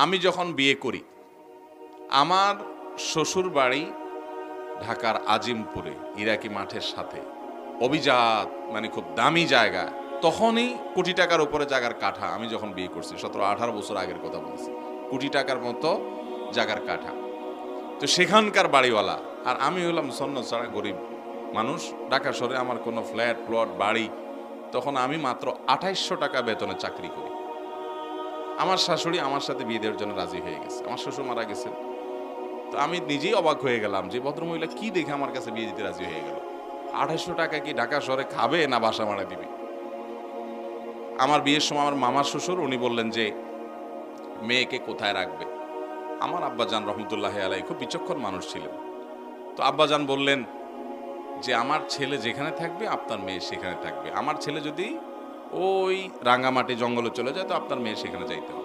আমি যখন বিয়ে করি, আমার শ্বশুর বাড়ি ঢাকার আজিমপুরে, ইরাকি মাঠের সাথে, অভিজাত, মানে খুব দামি জায়গা। তখনই কোটি টাকার উপরে জায়গার কাঠা। আমি যখন বিয়ে করছি 17-18 বছর আগের কথা বলছি, কোটি টাকার মতো জায়গার কাঠা। তো সেখানকার বাড়িওয়ালা, আর আমি হলাম সন্ন ছাড়া গরিব মানুষ। ঢাকা শহরে আমার কোনো ফ্ল্যাট প্লট বাড়ি, তখন আমি মাত্র 2800 টাকা বেতনে চাকরি করি। আমার শাশুড়ি আমার সাথে বিয়ে দেওয়ার জন্য রাজি হয়ে গেছে। আমার শ্বশুর মারা গেছেন। তো আমি নিজেই অবাক হয়ে গেলাম যে ভদ্রমহিলা কি দেখে আমার কাছে বিয়ে দিতে রাজি হয়ে গেল। 2800 টাকা কি ঢাকা শহরে খাবে না বাসা ভাড়া দিবে? আমার বিয়ের সময় আমার মামার শ্বশুর উনি বললেন যে মেয়েকে কোথায় রাখবে। আমার আব্বাজান রহমতুল্লাহ আলাই খুব বিচক্ষণ মানুষ ছিলেন। তো আব্বাজান বললেন যে আমার ছেলে যেখানে থাকবে আপনার মেয়ে সেখানে থাকবে। আমার ছেলে যদি ওই রাঙ্গামাটি জঙ্গলে চলে যায় তো আপনার মেয়ে সেখানে যাইতে হবে।